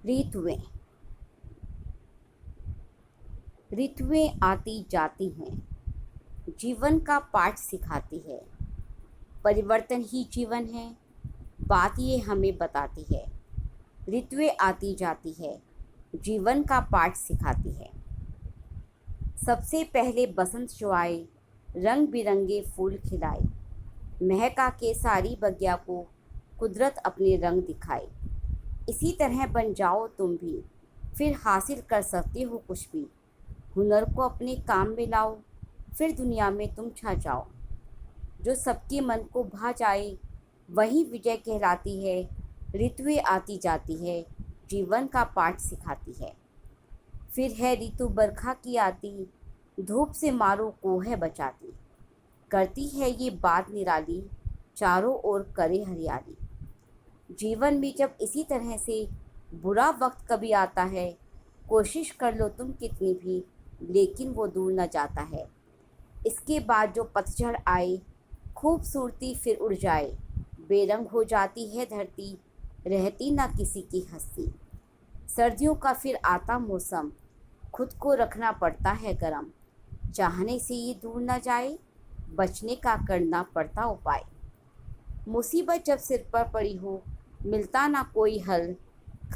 ऋतुएं ऋतुएं आती जाती हैं, जीवन का पाठ सिखाती है। परिवर्तन ही जीवन है, बात ये हमें बताती है। ऋतुएं आती जाती है, जीवन का पाठ सिखाती है। सबसे पहले बसंत जो आए, रंग बिरंगे फूल खिलाए, महका के सारी बगिया को कुदरत अपने रंग दिखाए। इसी तरह बन जाओ तुम भी, फिर हासिल कर सकते हो कुछ भी। हुनर को अपने काम में लाओ, फिर दुनिया में तुम छा जाओ। जो सबके मन को भा जाए, वही विजय कहलाती है। ऋतुएं आती जाती है, जीवन का पाठ सिखाती है। फिर है ऋतु बरखा की आती, धूप से मारो को है बचाती। करती है ये बात निराली, चारों ओर करे हरियाली। जीवन में जब इसी तरह से बुरा वक्त कभी आता है, कोशिश कर लो तुम कितनी भी, लेकिन वो दूर न जाता है। इसके बाद जो पतझड़ आए, खूबसूरती फिर उड़ जाए। बेरंग हो जाती है धरती, रहती ना किसी की हस्ती। सर्दियों का फिर आता मौसम, खुद को रखना पड़ता है गरम। चाहने से ये दूर न जाए, बचने का करना पड़ता उपाय। मुसीबत जब सिर पर पड़ी हो, मिलता ना कोई हल,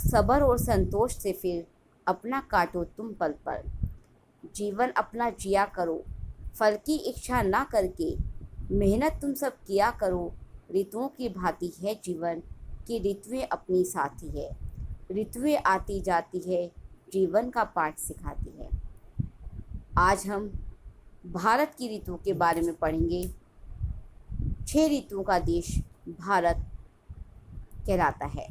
सब्र और संतोष से फिर अपना काटो तुम पल पल। जीवन अपना जिया करो, फल की इच्छा ना करके, मेहनत तुम सब किया करो। ऋतुओं की भांति है जीवन, कि ऋतुएं अपनी साथी है। ऋतुएं आती जाती है, जीवन का पाठ सिखाती है। आज हम भारत की ऋतुओं के बारे में पढ़ेंगे। 6 ऋतुओं का देश भारत कहलाता है,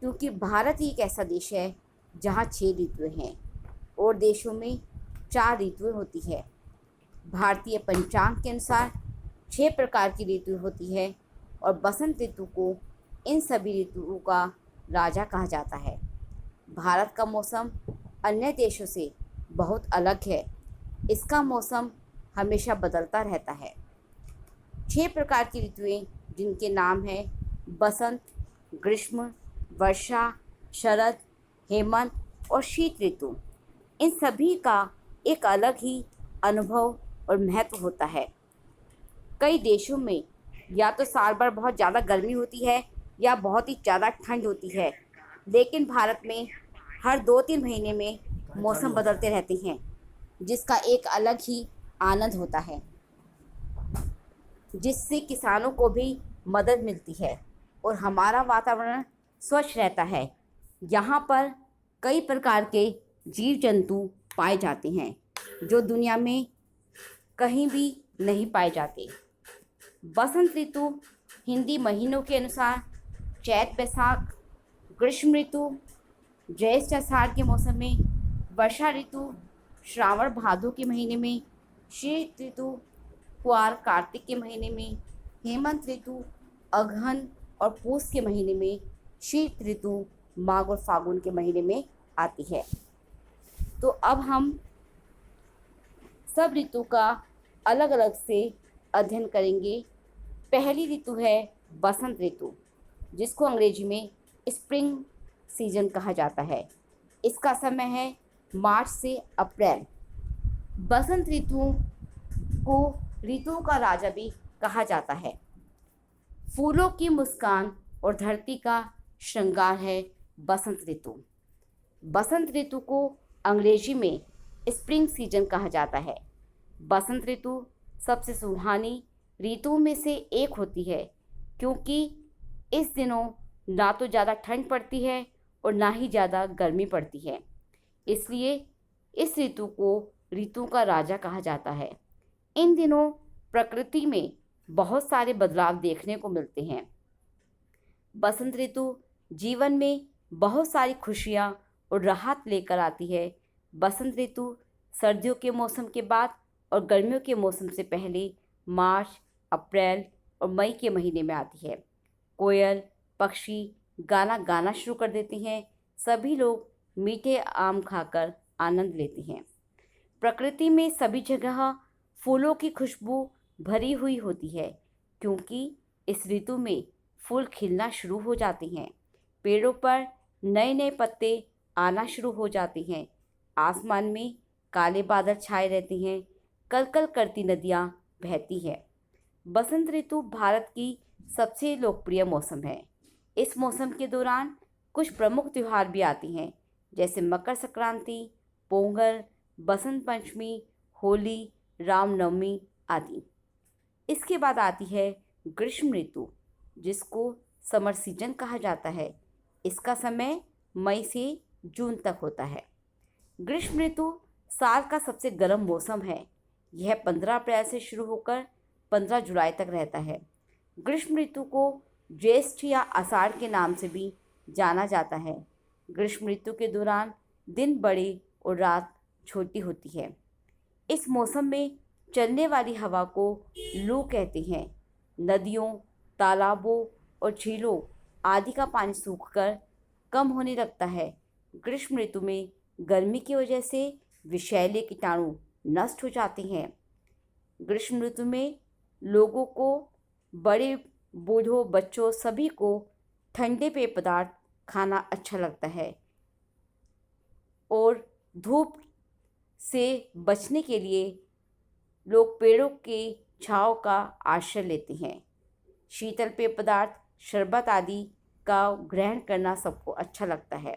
क्योंकि भारत ही एक ऐसा देश है जहाँ 6 ऋतुएं हैं और देशों में 4 ऋतुएं होती है। भारतीय पंचांग के अनुसार 6 प्रकार की ऋतु होती है और बसंत ऋतु को इन सभी ऋतुओं का राजा कहा जाता है। भारत का मौसम अन्य देशों से बहुत अलग है। इसका मौसम हमेशा बदलता रहता है। 6 प्रकार की ऋतुएं, जिनके नाम हैं बसंत, ग्रीष्म, वर्षा, शरद, हेमंत और शीत ऋतु। इन सभी का एक अलग ही अनुभव और महत्व होता है। कई देशों में या तो साल भर बहुत ज़्यादा गर्मी होती है या बहुत ही ज़्यादा ठंड होती है, लेकिन भारत में हर 2-3 महीने में मौसम बदलते रहते हैं, जिसका एक अलग ही आनंद होता है, जिससे किसानों को भी मदद मिलती है और हमारा वातावरण स्वच्छ रहता है। यहाँ पर कई प्रकार के जीव जंतु पाए जाते हैं जो दुनिया में कहीं भी नहीं पाए जाते। बसंत ऋतु हिंदी महीनों के अनुसार चैत बैसाख, ग्रीष्म ऋतु ज्येष्ठ आषाढ़ के मौसम में, वर्षा ऋतु श्रावण भादो के महीने में, शीत ऋतु कुआर कार्तिक के महीने में, हेमंत ऋतु अगहन और पूस के महीने में, शीत ऋतु माघ और फागुन के महीने में आती है। तो अब हम सब ऋतु का अलग अलग से अध्ययन करेंगे। पहली ऋतु है बसंत ऋतु, जिसको अंग्रेजी में स्प्रिंग सीजन कहा जाता है। इसका समय है मार्च से अप्रैल। बसंत ऋतु को ऋतुओं का राजा भी कहा जाता है। फूलों की मुस्कान और धरती का श्रृंगार है बसंत ऋतु। बसंत ऋतु को अंग्रेजी में स्प्रिंग सीजन कहा जाता है। बसंत ऋतु सबसे सुहानी ऋतुओं में से एक होती है, क्योंकि इस दिनों ना तो ज़्यादा ठंड पड़ती है और ना ही ज़्यादा गर्मी पड़ती है। इसलिए इस ऋतु को ऋतुओं का राजा कहा जाता है। इन दिनों प्रकृति में बहुत सारे बदलाव देखने को मिलते हैं। बसंत ऋतु जीवन में बहुत सारी खुशियाँ और राहत लेकर आती है। बसंत ऋतु सर्दियों के मौसम के बाद और गर्मियों के मौसम से पहले मार्च, अप्रैल और मई के महीने में आती है। कोयल, पक्षी गाना गाना शुरू कर देते हैं। सभी लोग मीठे आम खाकर आनंद लेते हैं। प्रकृति में सभी जगह फूलों की खुशबू भरी हुई होती है, क्योंकि इस ऋतु में फूल खिलना शुरू हो जाते हैं। पेड़ों पर नए नए पत्ते आना शुरू हो जाते हैं। आसमान में काले बादल छाए रहते हैं। कल कल करती नदियाँ बहती हैं। बसंत ऋतु भारत की सबसे लोकप्रिय मौसम है। इस मौसम के दौरान कुछ प्रमुख त्योहार भी आते हैं, जैसे मकर संक्रांति, पोंगल, बसंत पंचमी, होली, रामनवमी आदि। इसके बाद आती है ग्रीष्म ऋतु, जिसको समर सीजन कहा जाता है। इसका समय मई से जून तक होता है। ग्रीष्म ऋतु साल का सबसे गर्म मौसम है। यह 15 अप्रैल से शुरू होकर 15 जुलाई तक रहता है। ग्रीष्म ऋतु को ज्येष्ठ या आषाढ़ के नाम से भी जाना जाता है। ग्रीष्म ऋतु के दौरान दिन बड़े और रात छोटी होती है। इस मौसम में चलने वाली हवा को लू कहते हैं। नदियों, तालाबों और झीलों आदि का पानी सूखकर कम होने लगता है। ग्रीष्म ऋतु में गर्मी की वजह से विषैले कीटाणु नष्ट हो जाते हैं। ग्रीष्म ऋतु में लोगों को, बड़े बूढ़ों बच्चों सभी को ठंडे पेय पदार्थ खाना अच्छा लगता है और धूप से बचने के लिए लोग पेड़ों के छांव का आश्रय लेते हैं। शीतल पेय पदार्थ, शरबत आदि का ग्रहण करना सबको अच्छा लगता है।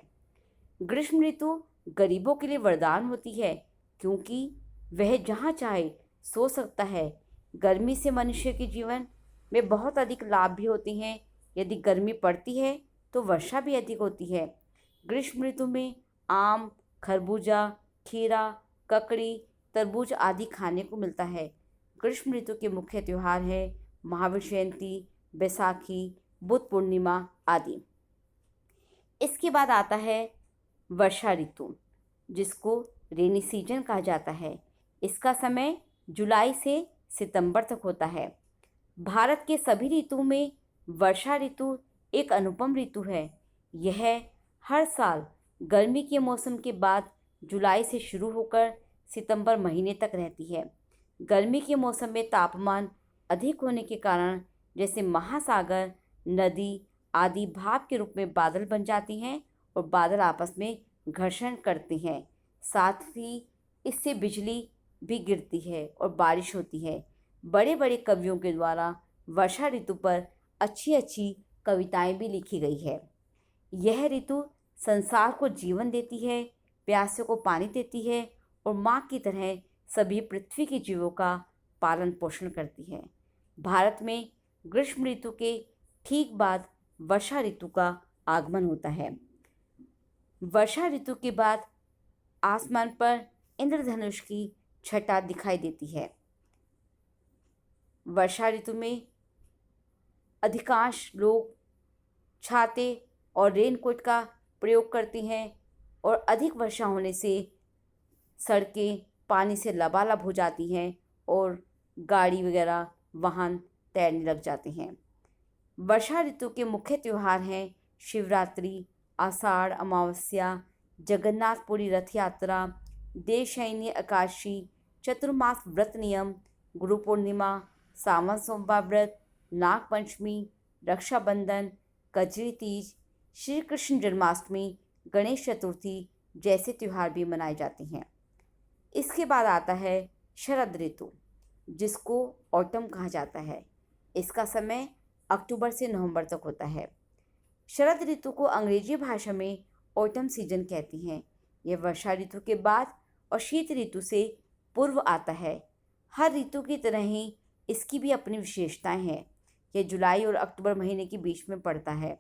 ग्रीष्म ऋतु गरीबों के लिए वरदान होती है, क्योंकि वह जहाँ चाहे सो सकता है। गर्मी से मनुष्य के जीवन में बहुत अधिक लाभ भी होते हैं। यदि गर्मी पड़ती है तो वर्षा भी अधिक होती है। ग्रीष्म ऋतु में आम, खरबूजा, खीरा, ककड़ी, तरबूज आदि खाने को मिलता है। ग्रीष्म ऋतु के मुख्य त्योहार हैं महावीर जयंती, बैसाखी, बुद्ध पूर्णिमा आदि। इसके बाद आता है वर्षा ऋतु, जिसको रेनी सीजन कहा जाता है। इसका समय जुलाई से सितंबर तक होता है। भारत के सभी ऋतुओं में वर्षा ऋतु एक अनुपम ऋतु है। यह हर साल गर्मी के मौसम के बाद जुलाई से शुरू होकर सितंबर महीने तक रहती है। गर्मी के मौसम में तापमान अधिक होने के कारण जैसे महासागर, नदी आदि भाप के रूप में बादल बन जाती हैं और बादल आपस में घर्षण करते हैं। साथ ही इससे बिजली भी गिरती है और बारिश होती है। बड़े बड़े कवियों के द्वारा वर्षा ऋतु पर अच्छी अच्छी कविताएं भी लिखी गई है। यह ऋतु संसार को जीवन देती है, प्यासे को पानी देती है और माँ की तरह सभी पृथ्वी के जीवों का पालन पोषण करती है। भारत में ग्रीष्म ऋतु के ठीक बाद वर्षा ऋतु का आगमन होता है। वर्षा ऋतु के बाद आसमान पर इंद्रधनुष की छटा दिखाई देती है। वर्षा ऋतु में अधिकांश लोग छाते और रेनकोट का प्रयोग करते हैं और अधिक वर्षा होने से सड़कें पानी से लबालब हो जाती हैं और गाड़ी वगैरह वाहन तैरने लग जाते हैं। वर्षा ऋतु के मुख्य त्यौहार हैं शिवरात्रि, आषाढ़ अमावस्या, जगन्नाथपुरी रथ यात्रा, देवशयनी एकादशी, चतुर्मास व्रत नियम, गुरु पूर्णिमा, सावन सोमवार व्रत, नाग पंचमी, रक्षाबंधन, कजरी तीज, श्री कृष्ण जन्माष्टमी, गणेश चतुर्थी जैसे त्यौहार भी मनाए जाते हैं। इसके बाद आता है शरद ऋतु, जिसको ऑटम कहा जाता है। इसका समय अक्टूबर से नवंबर तक होता है। शरद ऋतु को अंग्रेजी भाषा में ऑटम सीजन कहते हैं। यह वर्षा ऋतु के बाद और शीत ऋतु से पूर्व आता है। हर ऋतु की तरह ही इसकी भी अपनी विशेषताएं हैं। यह जुलाई और अक्टूबर महीने के बीच में पड़ता है।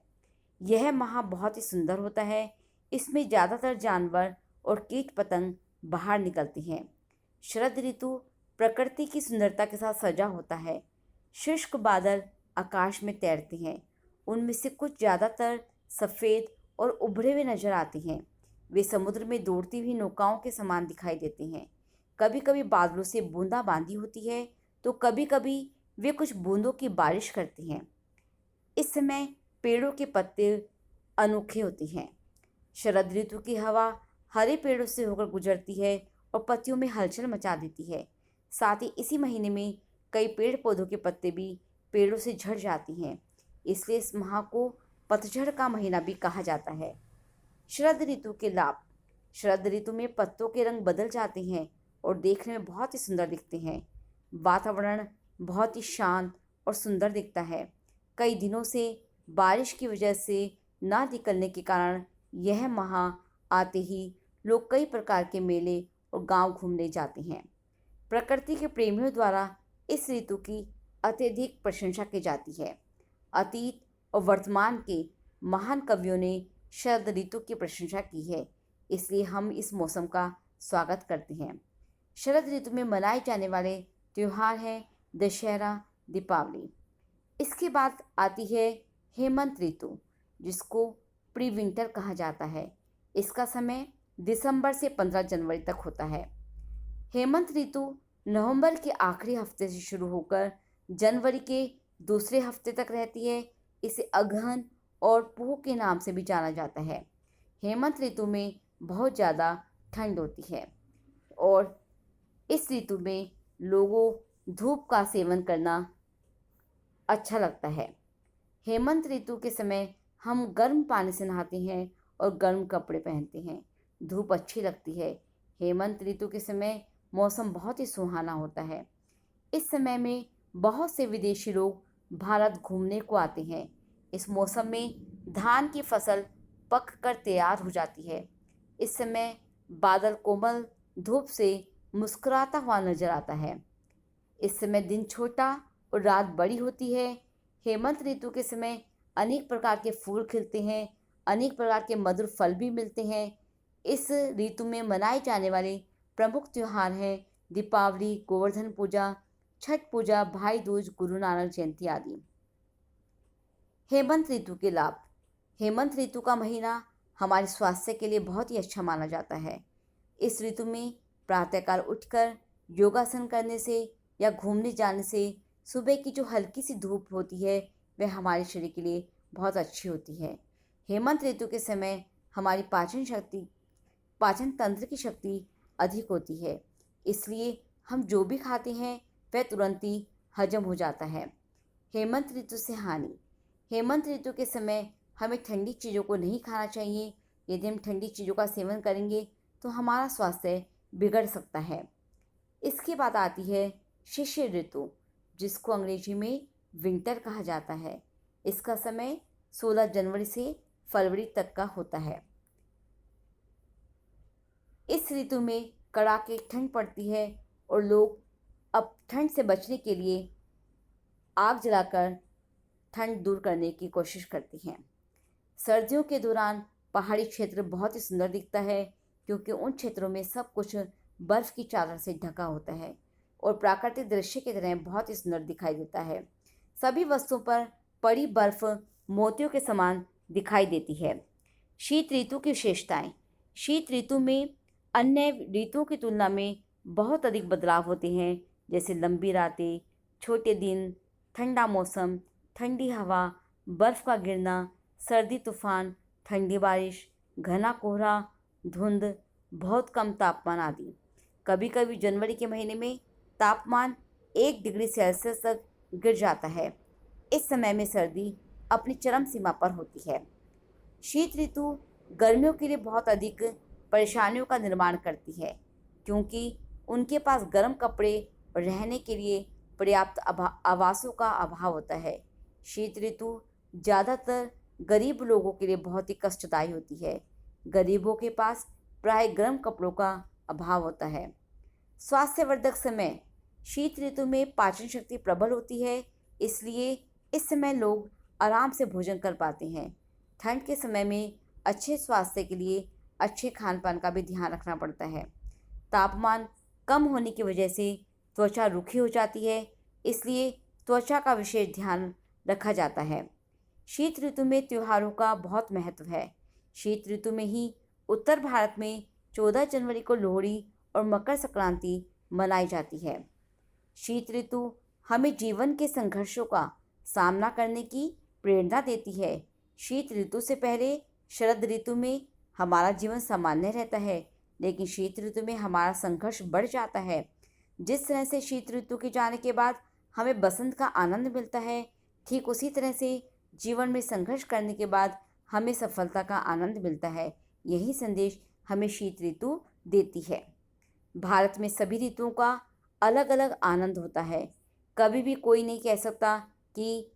यह माह बहुत ही सुंदर होता है। इसमें ज़्यादातर जानवर और कीट पतंग बाहर निकलते हैं। शरद ऋतु प्रकृति की सुंदरता के साथ सजा होता है। शुष्क बादल आकाश में तैरते हैं। उनमें से कुछ ज़्यादातर सफ़ेद और उभरे हुए नजर आते हैं। वे समुद्र में दौड़ती हुई नौकाओं के समान दिखाई देते हैं। कभी कभी बादलों से बूंदाबांदी होती है तो कभी कभी वे कुछ बूंदों की बारिश करते हैं। इस समय पेड़ों के पत्ते अनोखे होते हैं। शरद ऋतु की हवा हरे पेड़ों से होकर गुजरती है और पत्तियों में हलचल मचा देती है। साथ ही इसी महीने में कई पेड़ पौधों के पत्ते भी पेड़ों से झड़ जाती हैं। इसलिए इस माह को पतझड़ का महीना भी कहा जाता है। शरद ऋतु के लाभ। शरद ऋतु में पत्तों के रंग बदल जाते हैं और देखने में बहुत ही सुंदर दिखते हैं। वातावरण बहुत ही शांत और सुंदर दिखता है। कई दिनों से बारिश की वजह से ना निकलने के कारण यह माह आते ही लोग कई प्रकार के मेले और गांव घूमने जाते हैं। प्रकृति के प्रेमियों द्वारा इस ऋतु की अत्यधिक प्रशंसा की जाती है। अतीत और वर्तमान के महान कवियों ने शरद ऋतु की प्रशंसा की है, इसलिए हम इस मौसम का स्वागत करते हैं। शरद ऋतु में मनाए जाने वाले त्यौहार हैं दशहरा, दीपावली। इसके बाद आती है हेमंत ऋतु, जिसको प्री विंटर कहा जाता है। इसका समय दिसंबर से 15 जनवरी तक होता है। हेमंत ऋतु नवंबर के आखिरी हफ्ते से शुरू होकर जनवरी के दूसरे हफ्ते तक रहती है। इसे अगहन और पोह के नाम से भी जाना जाता है। हेमंत ऋतु में बहुत ज़्यादा ठंड होती है और इस ऋतु में लोगों धूप का सेवन करना अच्छा लगता है। हेमंत ऋतु के समय हम गर्म पानी से नहाते हैं और गर्म कपड़े पहनते हैं। धूप अच्छी लगती है। हेमंत ऋतु के समय मौसम बहुत ही सुहाना होता है। इस समय में बहुत से विदेशी लोग भारत घूमने को आते हैं। इस मौसम में धान की फसल पक कर तैयार हो जाती है। इस समय बादल कोमल धूप से मुस्कुराता हुआ नजर आता है। इस समय दिन छोटा और रात बड़ी होती है। हेमंत ऋतु के समय अनेक प्रकार के फूल खिलते हैं, अनेक प्रकार के मधुर फल भी मिलते हैं। इस ऋतु में मनाए जाने वाले प्रमुख त्योहार हैं दीपावली, गोवर्धन पूजा, छठ पूजा, भाई दूज, गुरु नानक जयंती आदि। हेमंत ऋतु के लाभ। हेमंत ऋतु का महीना हमारे स्वास्थ्य के लिए बहुत ही अच्छा माना जाता है। इस ऋतु में प्रातःकाल उठकर योगासन करने से या घूमने जाने से सुबह की जो हल्की सी धूप होती है वह हमारे शरीर के लिए बहुत अच्छी होती है। हेमंत ऋतु के समय हमारी पाचन तंत्र की शक्ति अधिक होती है, इसलिए हम जो भी खाते हैं वह तुरंत ही हजम हो जाता है। हेमंत ऋतु से हानि। हेमंत ऋतु के समय हमें ठंडी चीज़ों को नहीं खाना चाहिए। यदि हम ठंडी चीज़ों का सेवन करेंगे तो हमारा स्वास्थ्य बिगड़ सकता है। इसके बाद आती है शिशिर ऋतु, जिसको अंग्रेजी में विंटर कहा जाता है। इसका समय 16 जनवरी से फरवरी तक का होता है। इस ऋतु में कड़ाके ठंड पड़ती है और लोग अब ठंड से बचने के लिए आग जलाकर ठंड दूर करने की कोशिश करती हैं। सर्दियों के दौरान पहाड़ी क्षेत्र बहुत ही सुंदर दिखता है, क्योंकि उन क्षेत्रों में सब कुछ बर्फ़ की चादर से ढका होता है और प्राकृतिक दृश्य की तरह बहुत ही सुंदर दिखाई देता है। सभी वस्तुओं पर पड़ी बर्फ़ मोतियों के समान दिखाई देती है। शीत ऋतु की विशेषताएं। शीत ऋतु में अन्य ऋतुओं की तुलना में बहुत अधिक बदलाव होते हैं, जैसे लंबी रातें, छोटे दिन, ठंडा मौसम, ठंडी हवा, बर्फ़ का गिरना, सर्दी तूफान, ठंडी बारिश, घना कोहरा, धुंध, बहुत कम तापमान आदि। कभी कभी जनवरी के महीने में तापमान 1 डिग्री सेल्सियस तक गिर जाता है। इस समय में सर्दी अपनी चरम सीमा पर होती है। शीत ऋतु गर्मियों के लिए बहुत अधिक परेशानियों का निर्माण करती है, क्योंकि उनके पास गर्म कपड़े और रहने के लिए पर्याप्त आवासों का अभाव होता है। शीत ऋतु ज़्यादातर गरीब लोगों के लिए बहुत ही कष्टदायी होती है। गरीबों के पास प्राय गर्म कपड़ों का अभाव होता है। स्वास्थ्यवर्धक समय। शीत ऋतु में पाचन शक्ति प्रबल होती है, इसलिए इस समय लोग आराम से भोजन कर पाते हैं। ठंड के समय में अच्छे स्वास्थ्य के लिए अच्छे खान पान का भी ध्यान रखना पड़ता है। तापमान कम होने की वजह से त्वचा रूखी हो जाती है, इसलिए त्वचा का विशेष ध्यान रखा जाता है। शीत ऋतु में त्योहारों का बहुत महत्व है। शीत ऋतु में ही उत्तर भारत में 14 जनवरी को लोहड़ी और मकर संक्रांति मनाई जाती है। शीत ऋतु हमें जीवन के संघर्षों का सामना करने की प्रेरणा देती है। शीत ऋतु से पहले शरद ऋतु में हमारा जीवन सामान्य रहता है, लेकिन शीत ऋतु में हमारा संघर्ष बढ़ जाता है। जिस तरह से शीत ऋतु के जाने के बाद हमें बसंत का आनंद मिलता है, ठीक उसी तरह से जीवन में संघर्ष करने के बाद हमें सफलता का आनंद मिलता है। यही संदेश हमें शीत ऋतु देती है। भारत में सभी ऋतुओं का अलग अलग आनंद होता है। कभी भी कोई नहीं कह सकता कि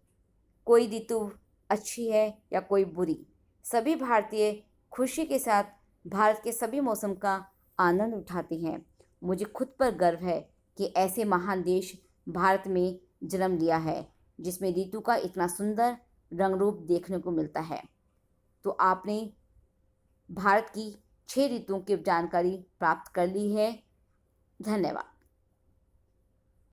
कोई ऋतु अच्छी है या कोई बुरी। सभी भारतीय खुशी के साथ भारत के सभी मौसम का आनंद उठाते हैं। मुझे खुद पर गर्व है कि ऐसे महान देश भारत में जन्म लिया है, जिसमें ऋतु का इतना सुंदर रंग रूप देखने को मिलता है। तो आपने भारत की 6 ऋतुओं की जानकारी प्राप्त कर ली है। धन्यवाद।